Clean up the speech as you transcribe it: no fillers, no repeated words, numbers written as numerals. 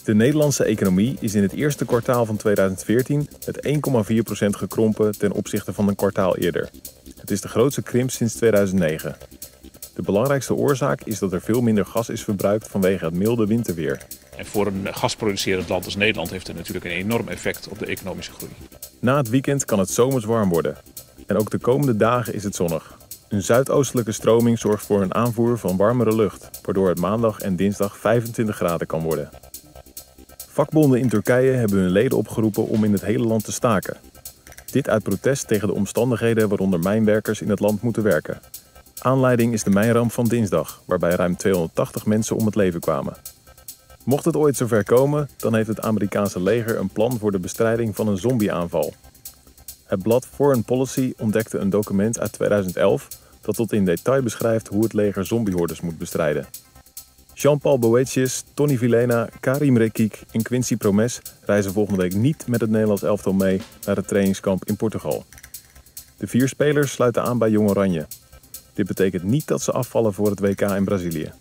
De Nederlandse economie is in het eerste kwartaal van 2014 met 1,4% gekrompen ten opzichte van een kwartaal eerder. Het is de grootste krimp sinds 2009. De belangrijkste oorzaak is dat er veel minder gas is verbruikt vanwege het milde winterweer. En voor een gasproducerend land als Nederland heeft het natuurlijk een enorm effect op de economische groei. Na het weekend kan het zomers warm worden. En ook de komende dagen is het zonnig. Een zuidoostelijke stroming zorgt voor een aanvoer van warmere lucht, waardoor het maandag en dinsdag 25 graden kan worden. Vakbonden in Turkije hebben hun leden opgeroepen om in het hele land te staken. Dit uit protest tegen de omstandigheden waaronder mijnwerkers in het land moeten werken. Aanleiding is de mijnramp van dinsdag, waarbij ruim 280 mensen om het leven kwamen. Mocht het ooit zover komen, dan heeft het Amerikaanse leger een plan voor de bestrijding van een zombieaanval. Het blad Foreign Policy ontdekte een document uit 2011 dat tot in detail beschrijft hoe het leger zombiehordes moet bestrijden. Jean-Paul Boetius, Tony Vilhena, Karim Rekik en Quincy Promes reizen volgende week niet met het Nederlands elftal mee naar het trainingskamp in Portugal. De 4 spelers sluiten aan bij Jong Oranje. Dit betekent niet dat ze afvallen voor het WK in Brazilië.